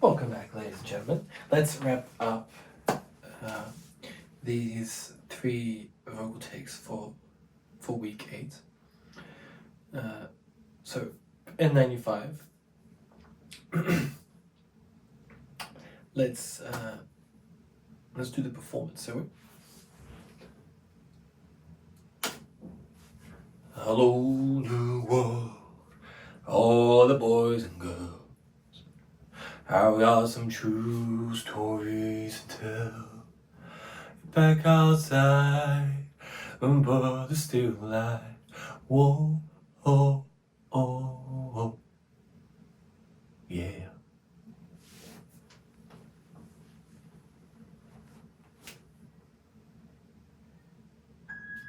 Welcome back, ladies and gentlemen. Let's wrap up these 3 vocal takes for week 8. So N95. Let's do the performance, shall we? Hello, new world, all the boys and girls. I've got some true stories to tell. Back outside, but it's still alive. Whoa, oh, oh, oh, yeah.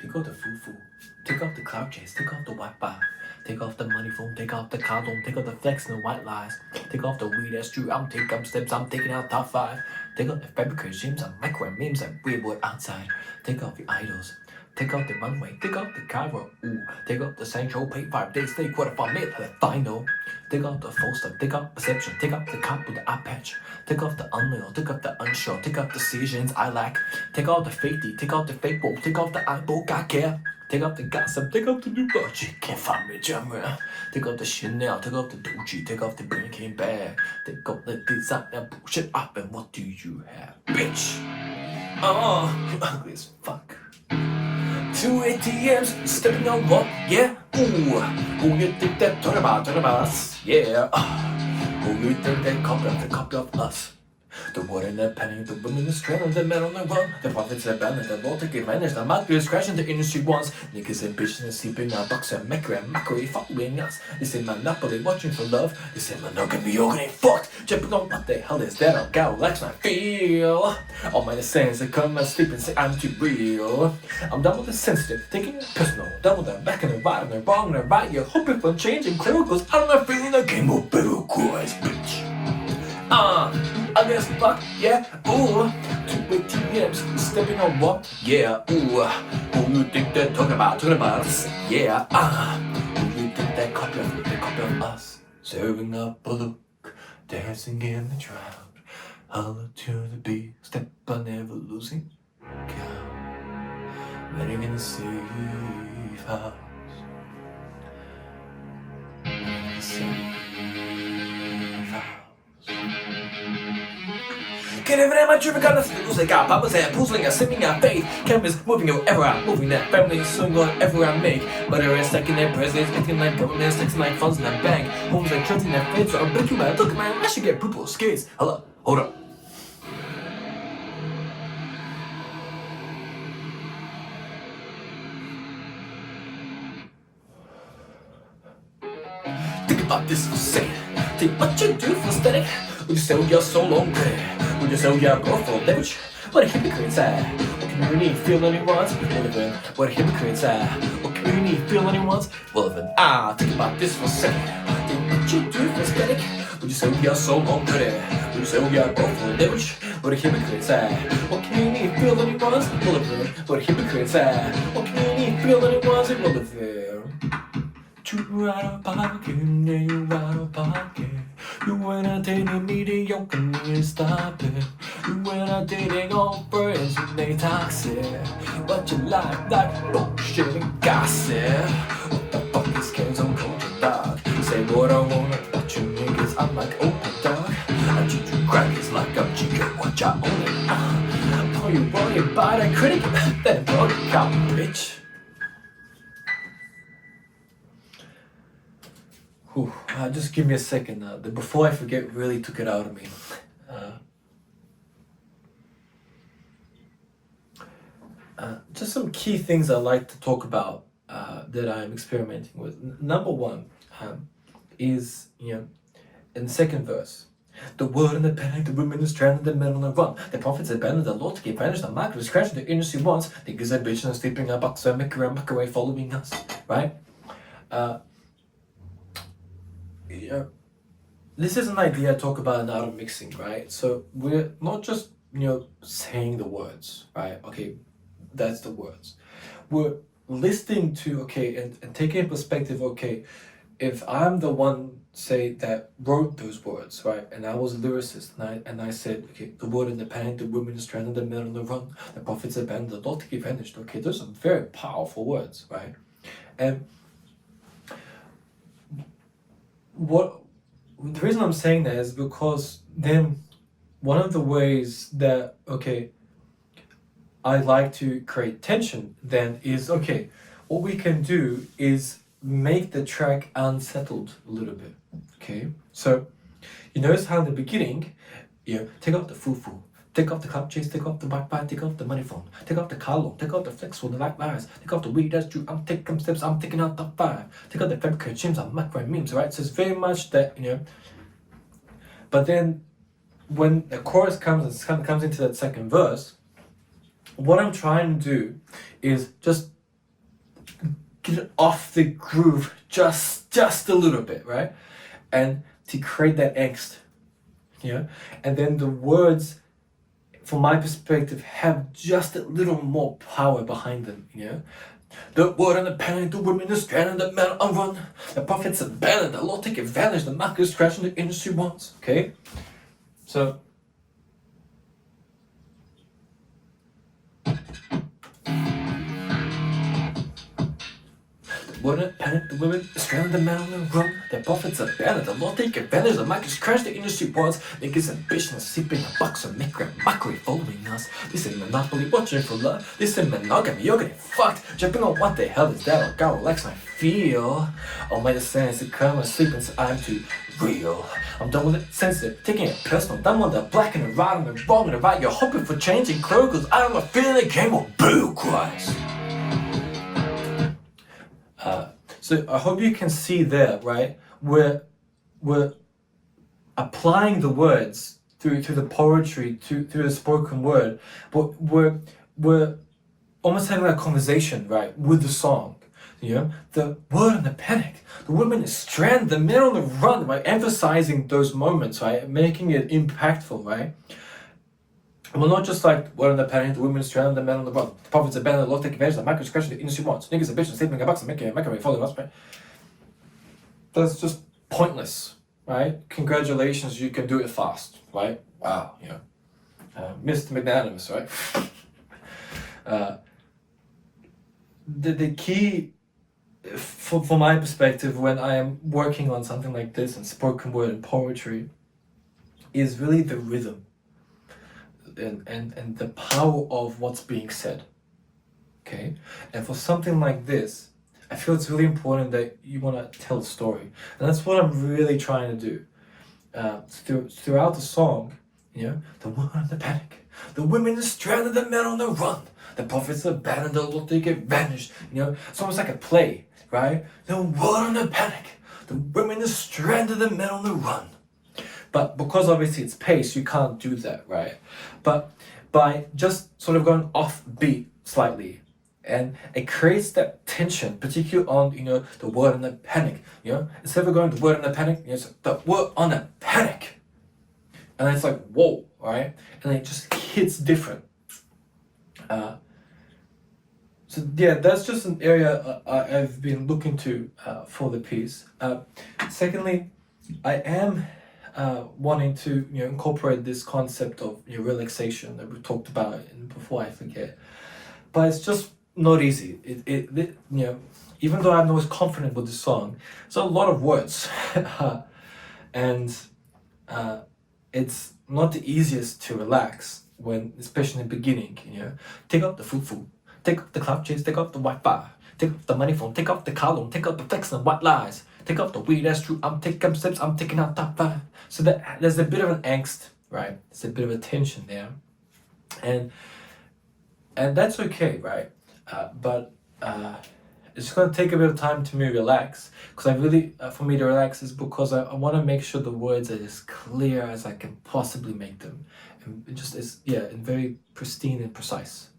Take out the foo-foo, take off the cloud chase, take off the Wi-Fi, take off the money phone, take off the condom, take off the flex and the white lies, take off the weed, that's true, I'm taking up steps, I'm taking out top 5, take off the fabricated gyms, I'm micro memes, I'm weird boy outside, take off your idols, take off the runway, take off the Cairo, ooh, take off the Sancho, pay 5 days, stay quarter-5 mid, the final, take off the false stuff, take off perception, take off the cop with the eye patch, take off the unreal, take off the unsure, take off the decisions I lack, take off the fakey, take off the fake wolf, take off the eyeball, I care. Take off the gossip, take off the new logic, can't find me genre. Take off the Chanel, take off the Gucci, take off the Birkin bag, take off the designer bullshit up, and what do you have, bitch? Oh, you ugly as fuck. 2 ATMs, stepping on what? Yeah, ooh, who you think that talking about us? Yeah, who you think that copy of us? The word in the penny, the women is trailing, the men on the run. The prophets are banned, the law take advantage. The market is crashing, the industry wants. Niggas and bitches and sleeping on bucks and mockery following us. They say monopoly, watching for love. They say monogamy, you're getting fucked. Jumping on what the hell is that? On Galax, I feel. All my sayings that come and sleep and say I'm too real. I'm done with the sensitive, thinking it personal. Done with the back and the right and the wrong and the right. You're hoping for change and clear goes out of my feeling the game will better cries, bitch. I guess fuck, yeah, ooh. 2 ATMs, stepping on what? Yeah, ooh. Who you think they're talking about us? Yeah, who you think that copy of us? Serving up a look, dancing in the drought. Holler to the beat, step on never losing count. Living in the safe house. Living in the safe house. Can't even have my dream, I got nothing to lose. I got Papa's head, puzzling, I'm singing out faith. Cameras moving wherever I'm moving, that family swing whatever I make. Murder is stuck in their presence, acting like government, sticking like funds in that bank. Homes like trusting their fence, so I'm breaking my look, man. I should get purple skates. Hello, hold up. Think about this for a second. Think what you do for aesthetic. Would you sell your soul on credit? Would you sell your bro for leverage? What a hypocrite's at. What community feel anyone's relevant? What a hypocrite's at. What community feel anyone's relevant? Think about this for a second. Think what you do for aesthetic. Would you sell your soul on credit? Would you sell your bro for leverage? What a hypocrite's at. What community feel anyone's relevant? What a hypocrite's at. What community feel anyone's irrelevant? You out of pocket, yeah, you out of pocket. You entertaining mediocre, need to stop it. You entertaining all friends when they toxic. But you like bullshit and gossip. What the fuck is kids on culture, dog? Say what I wanna, but you niggas, I'm like open dog. I treat you crackers like I'm chicken, watch out on it. All you worry about a critic, then brought it out, bitch. Just give me a second now. Before I forget, really took it out of me. Just some key things I like to talk about that I'm experimenting with. Number one is, in the second verse. The word in the panic, the women is stranded, the men on the run. The prophets abandoned the Lord to keep vanished. The market is crashing, the industry wants. Niggas are bitching and sleeping up, bucks are mockery following us, right? This is an idea I talk about in Art of Mixing, right? So we're not just, saying the words, right? Okay, that's the words. We're listening to, and taking a perspective, if I'm the one say that wrote those words, right? And I was a lyricist, and I said, okay, the word in the panic, the women is stranded, the men on the run, the prophets abandoned, the Lord take vanished. Okay, those are very powerful words, right? And the reason I'm saying that is because then one of the ways that, okay, I like to create tension then is, okay, what we can do is make the track unsettled a little bit, okay? So you notice how in the beginning, take off the foo-foo, take off the cloud chase, take off the Wi-Fi, take off the money phone, take off the car loan, take off the flex for the light lies, take off the weed that's true, I'm taking steps, I'm taking out top 5, take out the fabricated gyms, I'm macro memes, right? So it's very much that, but then when the chorus comes into that second verse, what I'm trying to do is just get it off the groove just a little bit, right? And to create that angst, and then the words, from my perspective, have just a little more power behind them, The word and the panic, the women is stranded, the men on run, the prophets abandoned, the Lord take advantage, the market is crashing, the industry wants, okay? So wouldn't panic, the women stranded, the man on the run, the prophets abandoned, the Lord take advantage, the markets crash, the industry wants, niggas ambition, sleeping a box of mockery following us. This ain't monopoly, watching for love, this ain't monogamy, you're getting fucked, jumping on what the hell is that, or God relax my feel, all my sense to come and sleeping, so I'm too real. I'm done with it, sensitive, taking it personal, done with the black and the right and the wrong and the right, you're hoping for changing clothes, cause I don't know, feeling the game of boo cries. So I hope you can see there, right? We're applying the words through the poetry, through the spoken word, but we're almost having a conversation, right, with the song. The word and the panic, the women is stranded, the men on the run, right? Emphasizing those moments, right? Making it impactful, right? And we're not just like, word and the panic, the women is stranded, the men on the run, the prophets abandoned, the Lord take advantage, the market's crashing, the industry wants, niggas ambition, sleeping a box, and making a following us, right? That's just pointless, right? Congratulations, you can do it fast, right? Wow, Mr. Magnanimous, right? The key, from my perspective, when I am working on something like this and spoken word and poetry, is really the rhythm and the power of what's being said, okay? And for something like this, I feel it's really important that you want to tell a story. And that's what I'm really trying to do. Throughout the song, the woman and the panic, the women are stranded, the men on the run, the prophets abandoned, the Lord take advantage. It's almost like a play, right? The woman and the panic, the women are stranded, the men on the run. But because obviously it's pace, you can't do that, right? But by just sort of going off beat slightly, and it creates that tension, particularly on, the word and the panic, Instead of going the word and the panic, it's the word on the panic. And it's like, whoa, right? And it just hits different. So yeah, that's just an area I've been looking to for the piece. Secondly, I am wanting to incorporate this concept of relaxation that we talked about, and before I forget. But it's just not easy. It even though I'm always confident with the song, it's a lot of words, and it's not the easiest to relax when, especially in the beginning. Take out the foo-foo, take off the cloud chase, take off the Wi-Fi, take off the money phone, take off the car loan, take out the flex and white lies, take off the weed that's true, I'm taking steps, I'm taking out top 5. So that there's a bit of an angst, right? There's a bit of a tension there, and that's okay, right? But it's gonna take a bit of time to me relax, because I really, for me to relax is because I want to make sure the words are as clear as I can possibly make them, and and very pristine and precise.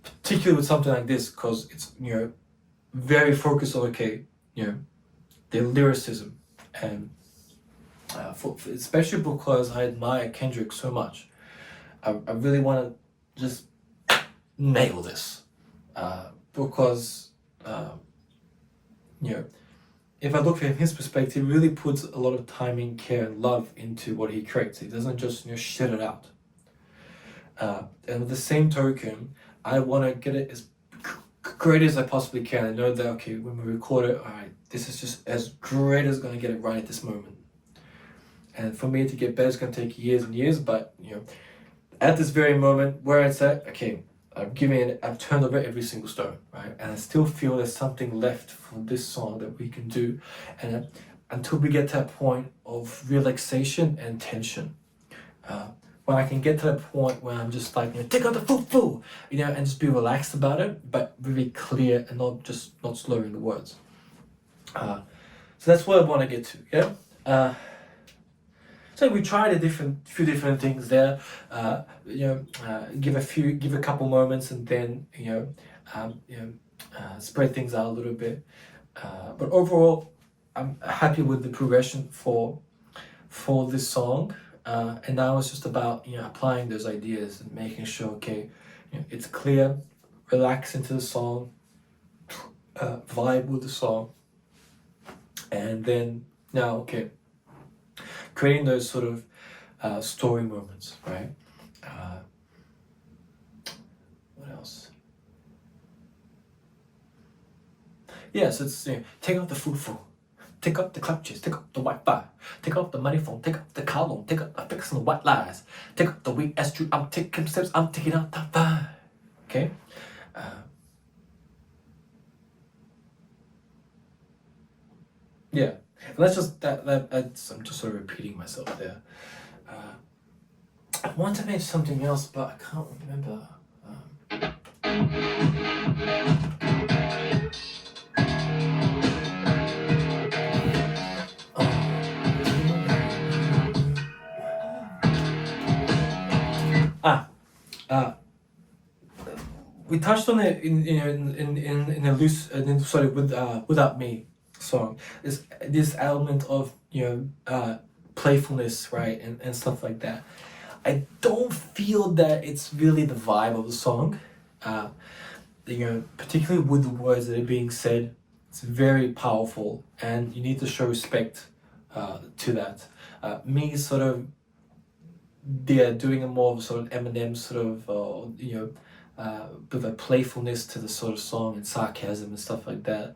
Particularly with something like this, because it's very focused on the lyricism, and especially because I admire Kendrick so much, I really want to just nail this, because if I look from his perspective, he really puts a lot of time and care and love into what he creates. He doesn't just shit it out. And with the same token, I want to get it as great as I possibly can. I know that, okay, when we record it, all right, this is just as great as going to get it right at this moment. And for me to get better, it's going to take years and years, but at this very moment where it's at, okay, I've turned over every single stone, right? And I still feel there's something left for this song that we can do. And until we get to that point of relaxation and tension, when I can get to that point where I'm just like, take out the foo-foo, and just be relaxed about it, but really clear and not slurring the words. So that's what I want to get to, yeah? So we tried a few different things there, give a couple moments and then, spread things out a little bit. But overall, I'm happy with the progression for this song. And now it's just about, applying those ideas and making sure, okay, it's clear, relax into the song, vibe with the song. And then now, okay, creating those sort of story moments, right? What else? Yes, it's take out the foo-foo, take out the clutches, take out the Wi-Fi, take out the money phone, take out the car loan, take out the fixing the white lies, take out the weak S3, I'm taking steps, I'm taking out the fire. Okay? Yeah. And that's just I'm just sort of repeating myself there. I want to make something else, but I can't remember. We touched on it in a loose, Without Me song. This element of playfulness, right, and stuff like that. I don't feel that it's really the vibe of the song. Particularly with the words that are being said, it's very powerful, and you need to show respect to that. Me sort of, doing a more of sort of Eminem sort of, bit of a playfulness to the sort of song and sarcasm and stuff like that.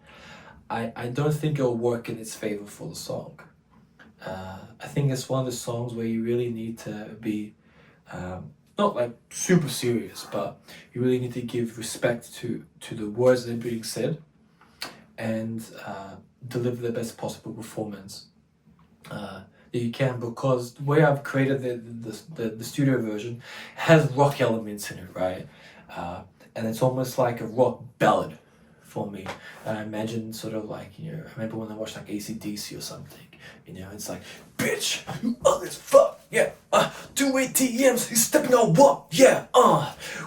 I don't think it'll work in its favor for the song. I think it's one of the songs where you really need to be not like super serious, but you really need to give respect to the words that are being said and deliver the best possible performance that you can, because the way I've created the studio version has rock elements in it, right? And it's almost like a rock ballad for me. And I imagine sort of like, I remember when I watched like AC/DC or something, it's like, bitch, you ugly as fuck, yeah, 2 ATMs, you stepping on what, yeah,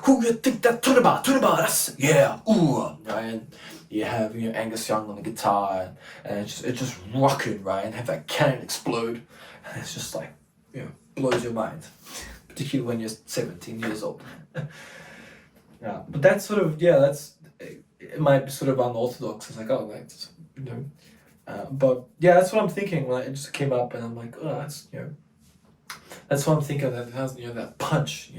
who you think that talking about us, yeah, ooh, and you have, Angus Young on the guitar, and it's just rocking, right, and have that cannon explode, and it's just like, blows your mind, particularly when you're 17 years old. Yeah, but that's sort of, it might be sort of unorthodox. It's like, but yeah, that's what I'm thinking when it just came up, and I'm like, oh, that's what I'm thinking of. That has, that punch,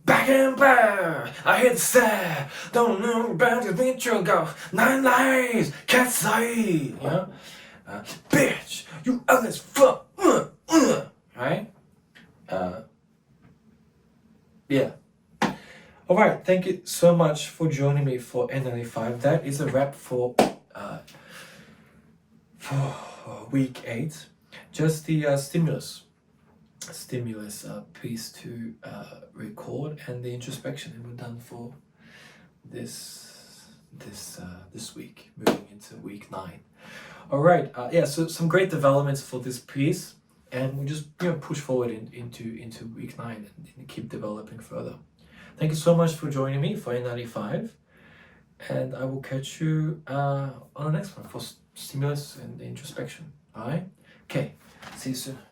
back and back, I hit the set, don't know about the intro go, 9 lives, cat's eye, bitch, you ugly as fuck, right? Yeah. Alright, thank you so much for joining me for N95. That is a wrap for week 8. Just the stimulus piece to record, and the introspection that we're done for this week, moving into week 9. All right, so some great developments for this piece, and we just push forward into week 9 and keep developing further. Thank you so much for joining me for N95, and I will catch you on the next one for stimulus and introspection. All right, okay, see you soon.